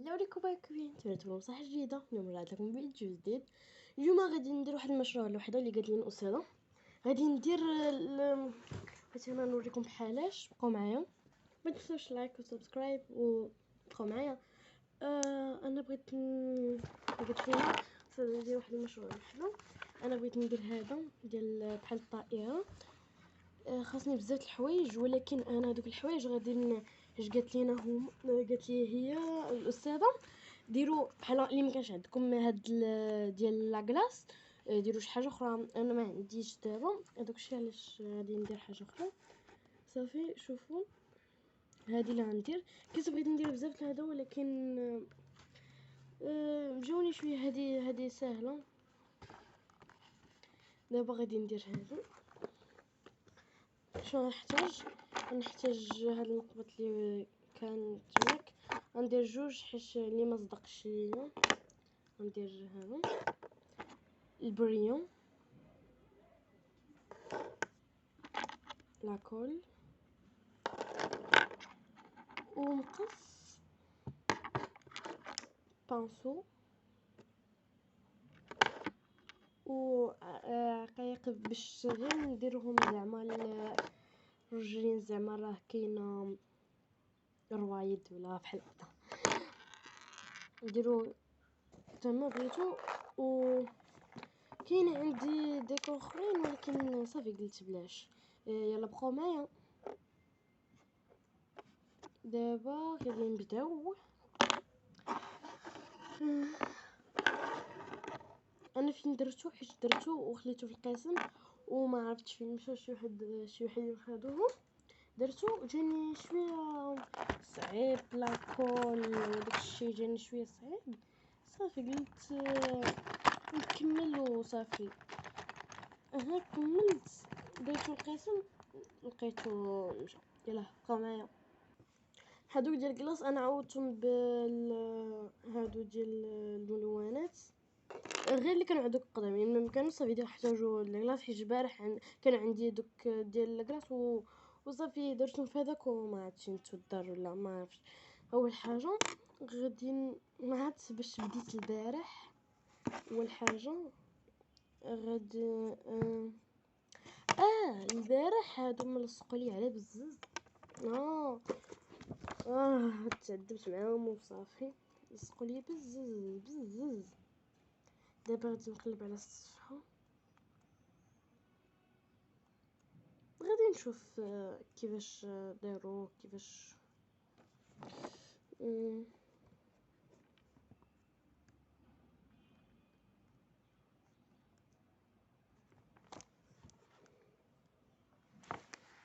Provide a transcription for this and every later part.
السلام عليكم باكين تبعتوا صحه جديده. اليوم رجعت لكم فيديو جديد. اليوم غادي ندير واحد المشروع الوحده اللي قالت لي الاستاذه. غادي ندير بغيت انا نوريكم بحالاش. بقاو معايا، ما تنسوش لايك وسبسكرايب وبقاو معايا. انا قلت لينا ندير واحد المشروع وحده. انا بغيت ندير هذا ديال بحال الطائره. خاصني بزاف الحوايج، ولكن انا دوك الحوايج غادي اش قالت لينا هم قالت لي هي الاستاذه ديروا بحال اللي ما كانش عندكم هاد ديال لاكلاص، ديروا شي حاجه اخرى. انا ما عنديش دابا هذاك الشيء، علاش غادي ندير حاجه اخرى. صافي شوفوا هذه اللي غندير. كنت بغيت ندير بزاف هذا، ولكن جاوني شويه. هذه سهله. دابا غادي ندير هذا. شنو نحتاج هاد المقبط اللي كان تماك. غندير جوج حيت اللي ما صدقش ليا. غندير هذا البريون، لاكول ومقص، بانسو و عقايق باش غير نديرهم زعما الرجلين، زعما راه كاينه روايد ولا بحال هكا. نديرو تما بغيتو. و كاين عندي ديكور اخرين، ولكن صافي قلت بلاش. يلا بقاو معايا. دابا غادي نبداو. انا فين درتو حيت درتو وخليته في القسم وما عرفتش فين مشى. شي واحد خدوه درتو جاني شويه صعيب. لاكول وداكشي جاني شويه صعيب. صافي قلت نكمل وصافي. كملت درتو القسم لقيتو مشى. يلا بقاو معايا. هادوك ديال الكلاص انا عوضتهم هادو ديال الملونات، غير اللي كانوا عندك قدامين ما كانوا صافي يحتاجوا الكلاص. حيت البارح كان عندي دوك ديال الكلاص وصافي درتهم في هذاك وما عادش نتودر ولا ما عرفتش. اول حاجه غادي ما عادش باش بديت البارح. اول حاجه غادي البارح هادو ملصقوا لي على بزز. تعذبت معاهم وصافي لصقوا لي بزز. دابا غادي نقلب على الصفحه. غادي نشوف كيفاش داروا كيفاش.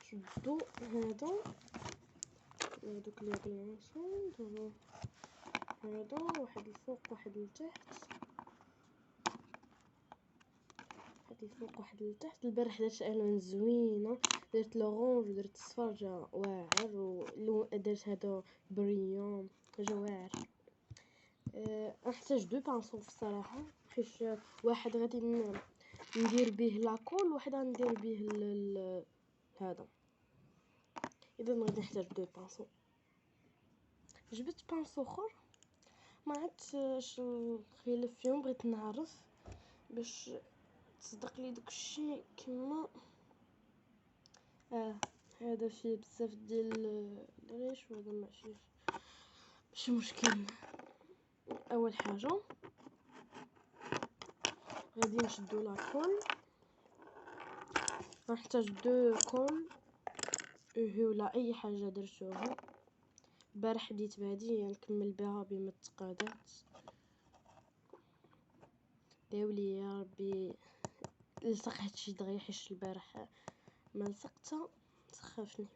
شدوا هادوك اللي غنعصون دابا. هذا واحد الفوق واحد لتحت، واحد الفوق واحد لتحت. البارح درت الوان زوينه، درت لورانج ودرت الصفر جا واعر، ودرت هذا بريون جا واعر. احتاج دو بانسو في الصراحه، حيت واحد غادي ندير به لاكول، واحد غندير به هذا. اذا غادي نحتاج دو بانسو. جبت بانسو اخر ما عرفتش نخيلف فيهم. بغيت نعرف باش تصدق لي داكشي كما هذا فيه بزاف ديال الريش وهذا ماشي مشكل. اول حاجه غادي نشدو لاكول. غنحتاج دو كول ولا اي حاجه درتوها. البارح بديت بهادي نكمل بها بما تقادات. داولي يا ربي لصق هادشي دغيا، حيت البارح ما لصقتها سخفني.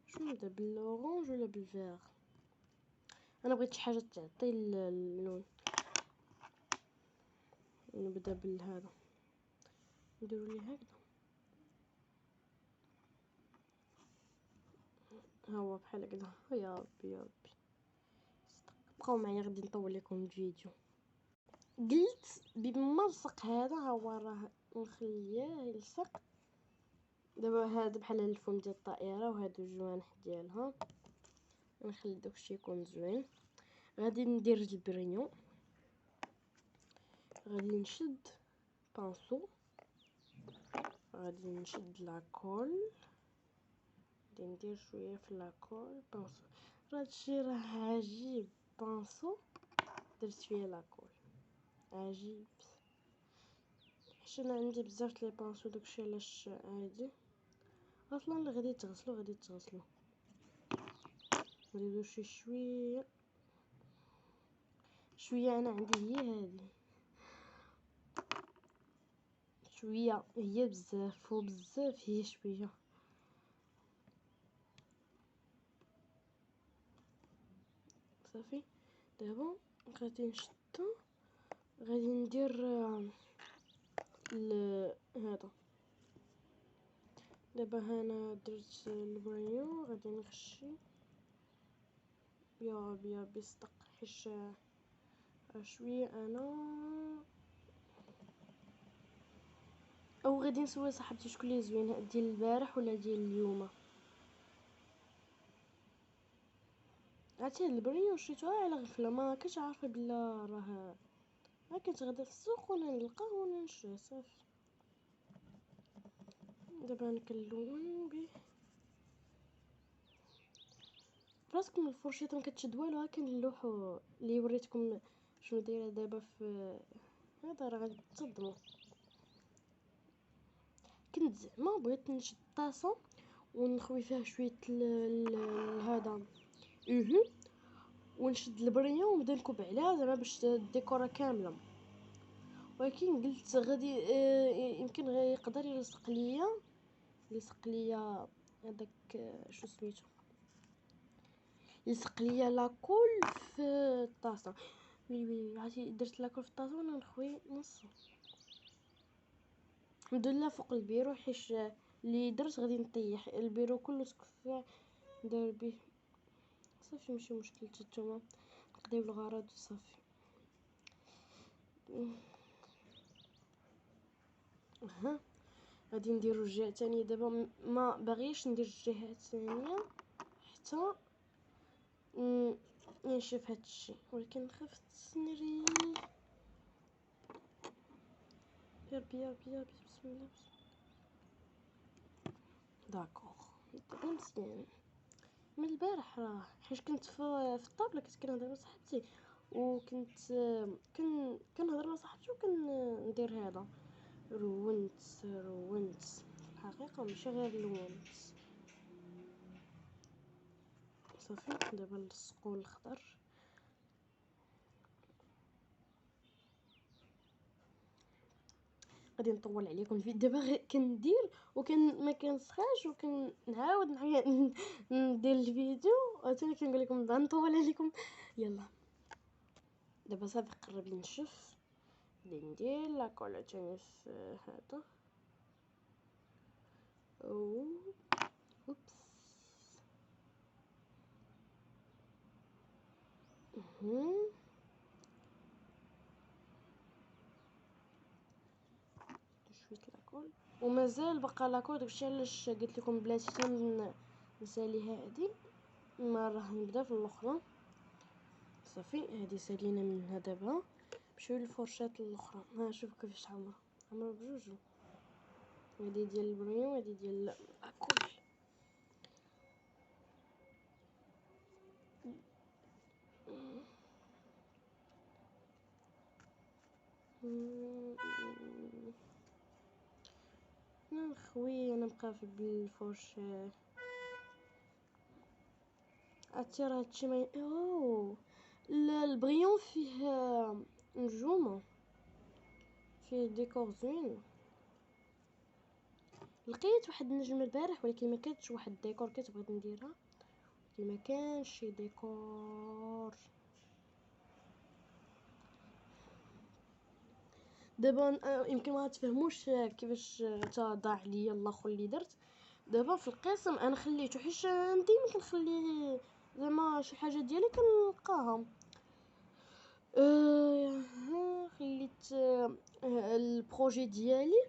شنو نبدا بالاورانج ولا بالفيغ؟ انا بغيت شي حاجه تعطي اللون. نبدا بالهذا، نديرو ليه هكذا. ها هو بحال هكذا. يا ربي بقاو معايا غادي نطول لكم الفيديو. قلت بما لصق هذا ها هو راه نخليه يلصق. دابا هذا بحال الفم ديال الطائره وهادو الجوانح ديالها. نخلي داكشي يكون زوين. غادي ندير البرينيون، غادي نشد بانسو، غادي نشد لاكول، غادي ندير شويه في لاكول بانسو. هادشي راه عجيب، بانسو درت فيه لاكول عجيب، حيت انا عندي بزاف لي بانسو داكشي علاش عادي. اصلا اللي غادي تغسلو نزيدو شي شويه انا عندي هي هذه شويه، هي بزاف وبزاف هي شويه. صافي دابا غادي نشدو، غادي ندير هذا. دابا هنا درت البرينيون، غادي نغشي بيا بيصدق حيت شويه انا. او غادي نسول صاحبتي شكون اللي زوين، ديال البارح ولا ديال اليوم. عرفتي هاد البرينيون شريتوها على غفله، ما كنتش عارفه بلا راه كنت غادا في السوق وانا نلقاه وانا نشريه. صافي دابا نكلون به راسكم الفرشيطه، ما كتشد والو. ها كاين اللوح اللي وريتكم شنو دايره دابا في هذا، راه غادي تصدموا. كنت زعما بغيت نشد طاسه ونخوي فيها شويه هذا ونشد البرية ونبدا نكب عليها زعما باش الديكوره كامله، ولكن قلت غادي يمكن يقدر يلصق ليا هذاك شو سميتو، يلصق ليا لاكول في الطاسه. وي عرفتي درت لاكول في الطاسه وانا نخوي نص. الحمد لله فوق البيرو، حيت اللي درت غادي نطيح البيرو كله تكفى دار به. صافي ماشي مشكل، نتوما نقضيو الغرض وصافي. ها غادي نديرو الجهه الثانيه دابا. ما باغيش ندير الجهه الثانيه حتى نشوف هادشي، ولكن خفت نري. بيا بسم الله داكوغ. دابا مزيان من البارح راه، حيت كنت في الطابله كنت كنهضر مع صاحبتي، وكنت كنهضر مع صاحبتي وكندير هذا. رونت في الحقيقه ماشي غير لونت. صافي دابا نلصقو الخضر. غادي نطول عليكم الفيديو دابا، كندير ما كنسخاش وكنعاود ندير الفيديو عاوتاني كنقول لكم نطول عليكم. يلا دابا صافي قرب ينشف، غادي ندير لاكولا تاني في هذا. اوبس شويه لاكول ومازال بقى لاكول. داكشي علاش قلت لكم بلاتي نساليها هادي، ما راه نبدا في الاخرى. صافي هادي سالينا منها. دابا نمشيو للفرشات الاخرى. ها شوف كيفاش عمره بجوج. هادي ديال البريون وهادي ديال لاكول. خويا انا نبقى في بالفرشه. راه هادشي ما البريون فيه نجومه، فيه ديكور زوين. لقيت واحد النجم البارح ولكن ما كانتش واحد الديكور كنت بغيت نديرها، ولكن ما كانش شي ديكور. دابا يمكن ما تفهموش كيفاش ضاع عليا الاخر اللي درت. دابا في القسم انا خليته حيت ديما كنخلي زعما شي حاجه ديالي كنلقاها. خليت البروجي ديالي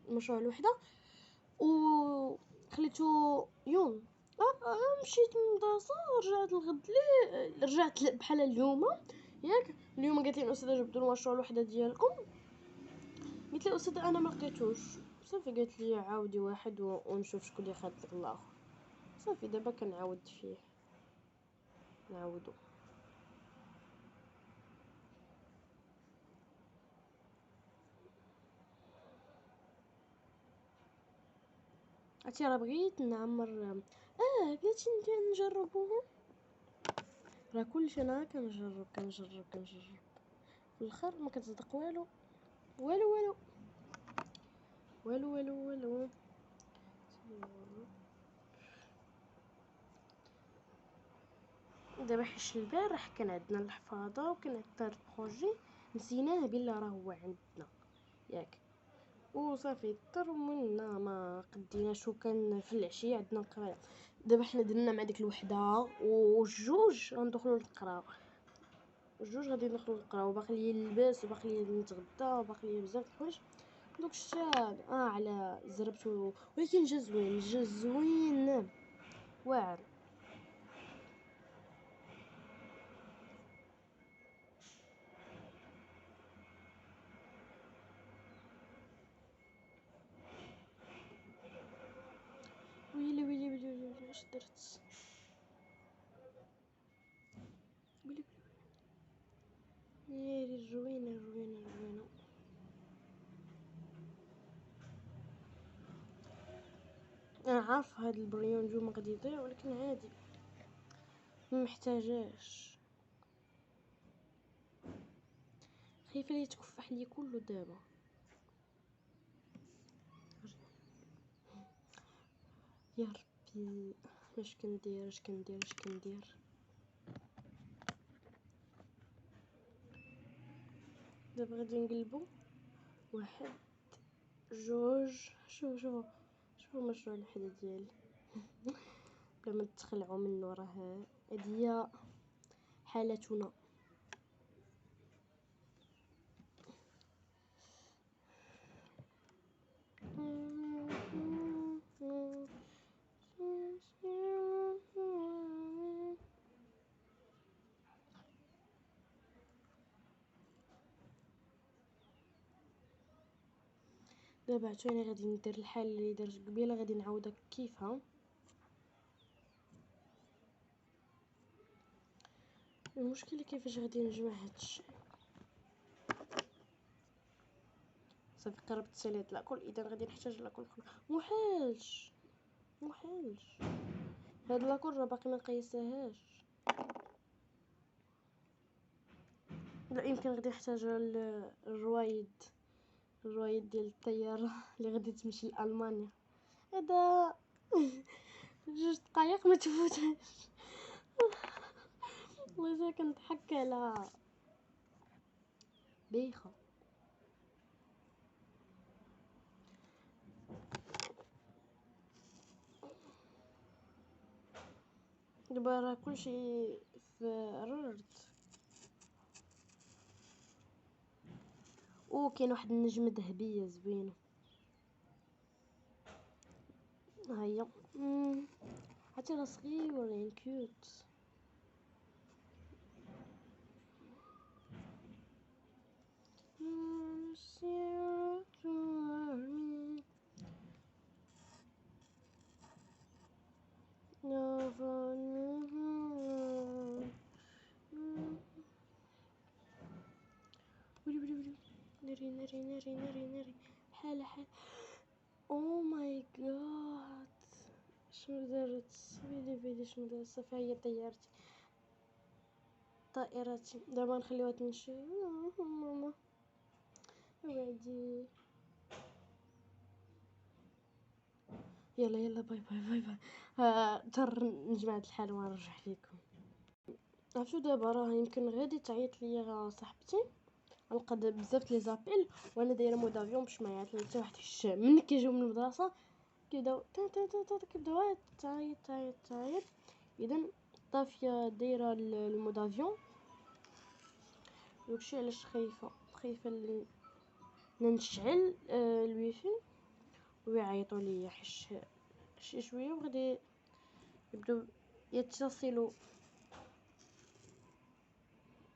المشروع الوحده وخليته يوم مشيت من المدرسة ورجعت الغد لي رجعت بحال اليوم ياك. اليوم قالت لي الاستاذه جبدوا المشروع الوحده ديالكم، قلت لها استاذه انا ما لقيتوش. صافي قالت لي عاودي واحد ونشوف شكون اللي خد لك الاخر. صافي دابا كنعاود فيه نعاودو. عرفتي راه بغيت نعمر بلاتي نجربوهم. راه كلشي انا كنجرب في الاخر ما كتصدق والو والو والو والو والو والو. دابا حيت البارح كان عندنا الحفاظه وكان عندنا البروجي نسيناه بلا راه هو عندنا ياك. وصافي طرمنا ما قديناش. وكان في العشيه عندنا قرايه. دابا حنا درنا مع ديك الوحده والجوج غندخلوا نقراو. الجوج غادي ندخلوا نقراو. باقي لي نلبس وباقي لي نتغدى وباقي لي بزاف الحوايج. دوك الشتا على زربت ولكن جا زوين جا زوين واعر. ويلي ويلي ويلي ويلي واش درت؟ ويلي ويلي الروينه الروينه الروينه. انا عارف هاد البريون اليوم غادي يضيع ولكن عادي ما محتاجاش. خايفه ليه تكفح لي كله دابا. يا ربي اش كندير اش كندير اش كندير. دابا غادي نقلبو واحد جوج. شوفوا المشروع الوحده ديالي بلا ما تخلعوا منه. راه هادي هي حالتنا. دابا عتوني غادي ندير الحال اللي درت قبيله غادي نعاودها كيفها. المشكله كيفاش غادي نجمع هادشي. صافي قربت ساليت لاكل اذا غادي نحتاج لاكل محالش هاد لاكل راه باقي ما قيساهاش. لا يمكن غادي نحتاج الروايد ديال الطياره اللي غادي تمشي لالمانيا. هذا 2 دقايق ما تفوتش. والله كنضحك على بيخه. دابا راه كلشي في ررد. كاين واحد النجمه ذهبيه زوينه ها هي. حتى راه صغيورين كيوت. ناري حالة او ماي جاد. شنو درت؟ ويلي شنو درت؟ صافي هي طائرتي دابا نخليوها تمشي. ماما وعدي. يلا باي. تر نجمع هاد الحال ونرجع لكم. عرفتو دابا راه يمكن غادي تعيط ليا صاحبتي. نلقى بزاف لي زابيل وانا دايره مود افيون باش ما يعيط لي حتى واحد. من كيجيو من المدرسه كيبداو كيبداو تعيط. اذا طافيه دايره المود افيون. داكشي علاش خايفه نشعل الويفي ويعيطوا لي حش شي شويه وغادي يبداو يتصلوا.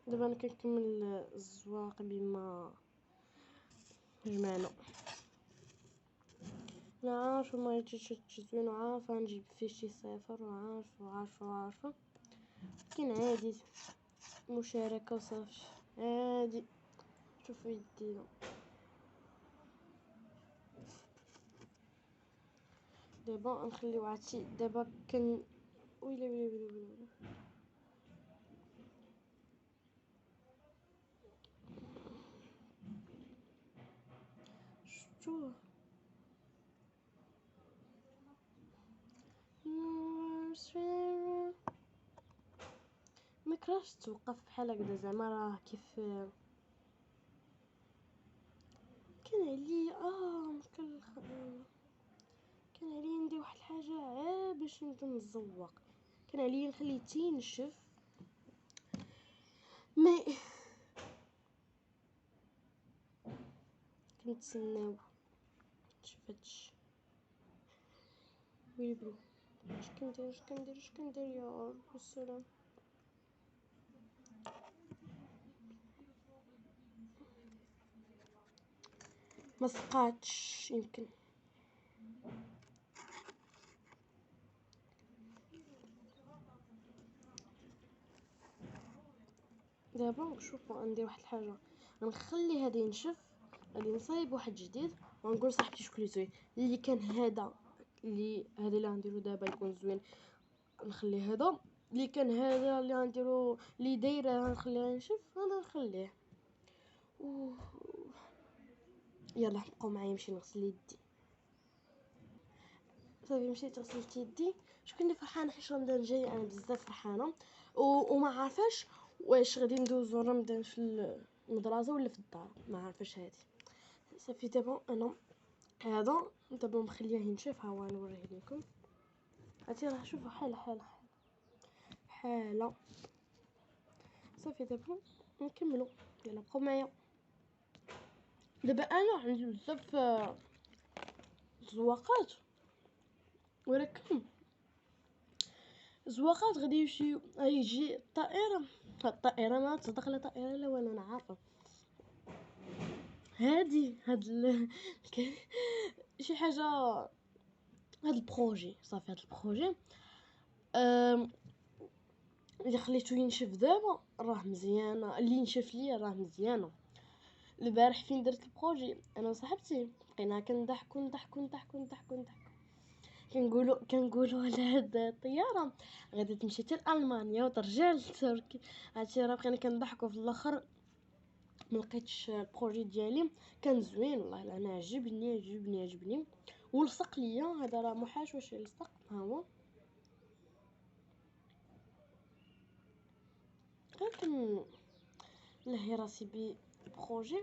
دابا انا كنكمل الزواق بما جمعنا. انا عارفه ما يتشتت زوين، وعارفه نجيب فيه شي صفر، وعارفه كاين عادي مشاركه وصافي عادي. شوفوا يدينا دابا نخليو عرفتي. دابا كن ويلي شفتوه مكرهتش توقف بحال هكذا، زعما راه كيف كان عليا كان عليا ندير واحد الحاجه باش نبدا نتزوق. كان عليا نخليه تينشف مي كنتسناو تشفتش. ويلي برو اش كندير يا رب السلام. ما سقاتش يمكن. دابا شوفوا ندير واحد الحاجه، غنخلي هذا ينشف، غادي نصايب واحد جديد ونقول صاحبتي شكون اللي زوين. اللي كان هذا اللي غنديرو دابا يكون زوين نخليه هذا، اللي كان هذا اللي غنديرو اللي دايره نخليها ينشف انا نخليه. يلا بقاو معايا نمشي نغسل يدي. صافي مشيت غسلت يدي. شكون اللي فرحانه حيت رمضان جاي؟ انا بزاف فرحانه وما عارفاش واش غادي ندوزو رمضان في المدرسه ولا في الدار، ما عارفاش هادي. صافي دابا انا هذا دابا مخليه ينشف، ها هو نوريه لكم. عرفتي راه شوفوا حاله. صافي دابا نكملوا. يلا بقاو معايا. دابا انا عندي بزاف زواقات، ولكن زواقات غادي يجي الطائره ما تصدق لا طائره لا والو. انا عارفه شي حاجه. هاد البروجي صافي، هاد البروجي اللي خليته ينشف دابا راه مزيانه، اللي نشف ليا راه مزيانه. البارح فين درت البروجي انا وصاحبتي بقينا كنضحكوا كنقولوا على هاد الطياره غادي تمشي حتى لالمانيا وترجع لتركيا. هادشي راه بقينا كنضحكوا. في الاخر ما لقيتش البروجي ديالي كان زوين والله. انا عجبني ولصق ليا. هذا راه محاش واش يلصق. ها هو لكن لهي راسي بروجي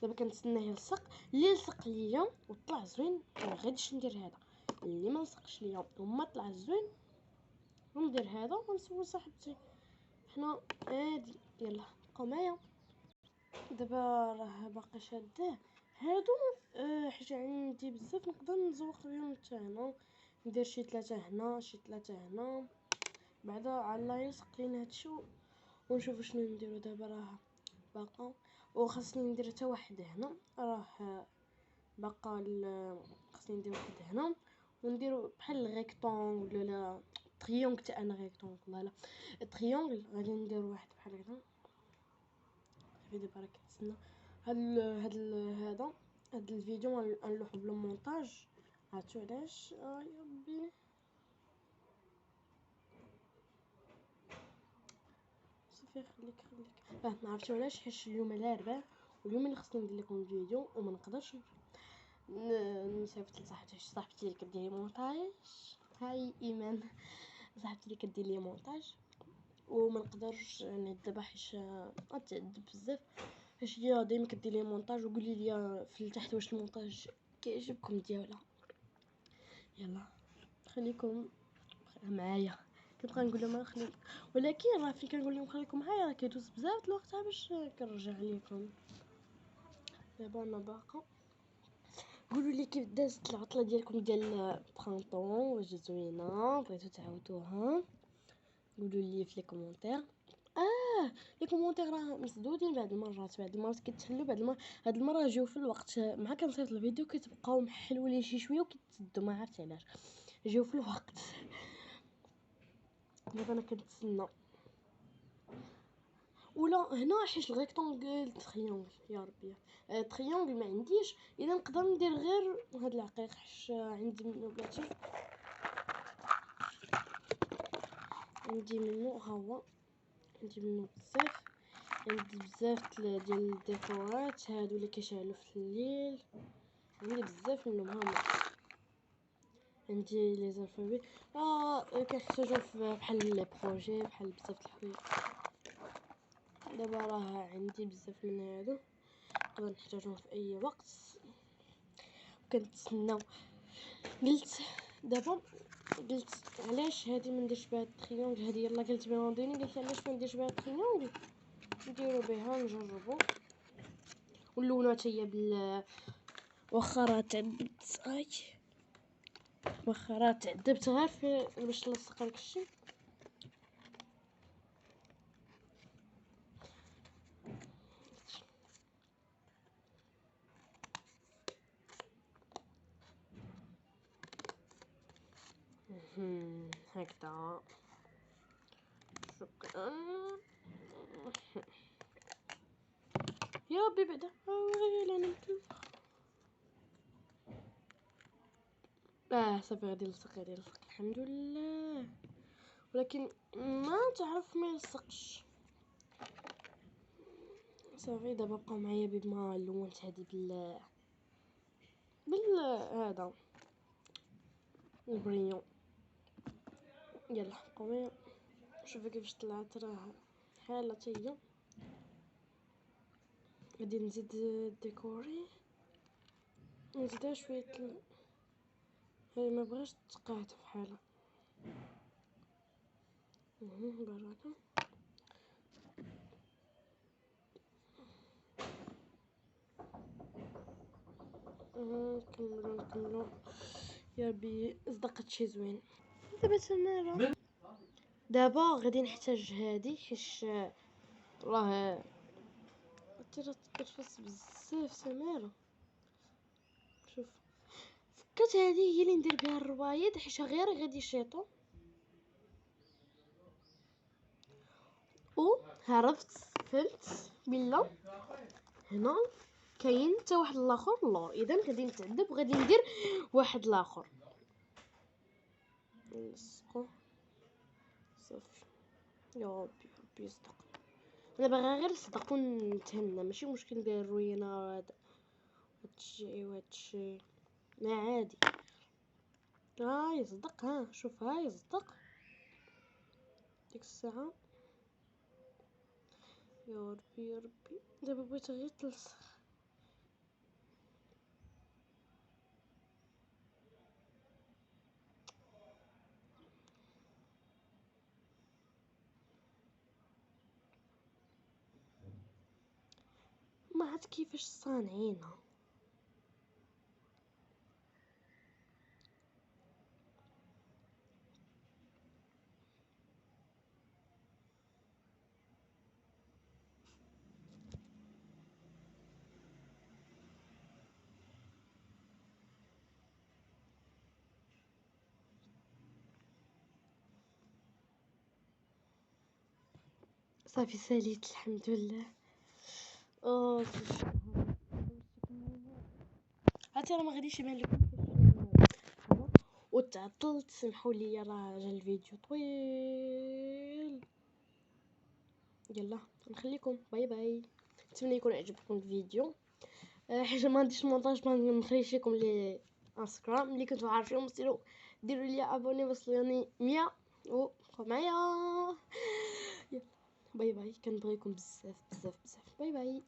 دابا كنتسناه يلصق. اللي لصق ليا وطلع زوين ما غاديش ندير هذا. اللي ما لصقش ليا وما طلع زوين ندير هذا ونسول صاحبتي. حنا عادي. يلا بقاو معايا. دابا راه باقي شاده هادو حيت عندي بزاف نقدر نزوق بهم حتى هنا. ندير شي 3 هنا شي 3 هنا بعدا على الله يلصق لينا هادشي ونشوفوا شنو نديرو. دابا راه باقا وخاصني ندير حتى واحد هنا. راه باقا خاصني ندير واحد هنا ونديرو بحال ريكتونغل ولا تريونغل. حتى انا ريكتونغل لا تريونغل غادي ندير واحد بحال هكا. صافي دابا راه كنتسنى هاد الفيديو غنلوحو بلا مونتاج. عرفتو علاش؟ يا ربي صافي خليك ما عرفتو علاش حيت اليوم الاربعاء واليوم اللي خصني ندير لكم الفيديو وما نقدرش نصيفط لصاحبتي اللي كدير لي مونتاج. هاي ايمان صاحبتي اللي كدير لي مونتاج وما نقدرش يعني دابا حيت غتعذب بزاف. حيت هي ديما كدير لي مونتاج وقولي لي في التحت واش المونتاج كيعجبكم ديالها. يلا خليكم معايا. كنبقى نقول لهم خليكم، ولكن راه فين كنقول لهم خليكم معايا راه كيدوز بزاف الوقت باش كنرجع لكم. دابا انا باقا قولوا لي كيف دازت العطله ديالكم ديال برانطون، واش زوينه بغيتو تعاودوها؟ قولوا لي في لي كومونتير. لي كومونتير راه مسدودين بعض المرات كيتحلوا بعض المرات. هاد المره جاو في الوقت مع كنصيفط الفيديو كتبقاو محلولين شي شويه وكيتسدوا، ما عرفتش علاش جاو في الوقت. دابا انا كنتسنى ولا هنا حيت الريكتونغل تريونغل يا ربي. تريونغل ما عنديش، اذا نقدر ندير غير هاد العقيق حيت عندي منه بلاتي، عندي منه ها هو، عندي منه بزاف، عندي بزاف ديال الديكورات هادو اللي كيشعلوا في الليل، عندي بزاف منهم. ها هما عندي لي زالفابي كنحتاجو بحال لي بروجي، بحال بزاف د الحوايج. دابا راه عندي بزاف من هادو نقدر نحتاجهم في اي وقت. كنتسناو قلت علاش هادي ما نديرش بها التريونغل، هادي يلا قلت بلانديني، قلت علاش ما نديرش بها التريونغل، نديرو بها نجربو. واللونات هي واخا راه تعذبت غير في باش نلصق هذاك الشيء. هكذا شكرا يا ربي. بعدا ويلي نمت. صافي غادي نلصق الحمد لله، ولكن ما تعرف ما يلصقش. صافي دابا بقاو معايا بما لونت هادي هذا البريون. يلا قوي شوفي كيفاش طلعت، راه حاله هي. غادي نزيد ديكوري، نزيدها شويه هاي ما بغاش تقعد بحالها. بركه نكملو يا ربي. صدقت شي زوين. دابا تمارا دابا غادي نحتاج هادي حيت راه كتفص بزاف سمارة. شوف فكات هادي هي اللي ندير بها الروايد حيت غير غادي يشيطو. عرفت فهمت بلا هنا كاين حتى واحد الاخر اللور، اذا غادي نتعذب وغادي ندير واحد الاخر نلصقو. صافي يا ربي يصدق. انا باغا غير نصدق ونتهنى، ماشي مشكل ندير الروينه هادشي وهادشي، ما عادي. يصدق. شوف يصدق ديك الساعه. يا ربي دابا بغيت غير تلصق. ما عاد كيفاش صانعينها. صافي ساليت الحمد لله. عرفتي راه ما غاديش يبان لكم وتعطلت، سمحوا لي راه جا الفيديو طويل. يلا نخليكم باي باي. نتمنى يكون عجبكم الفيديو. حاجه ما عنديش مونتاج، ما نخليش لكم لي انستغرام اللي كنتو عارفين. ديروا لي ابوني وصلوني 100 وبقوا معايا. يلا باي باي، كنبغيكم بزاف بزاف بزاف. باي باي.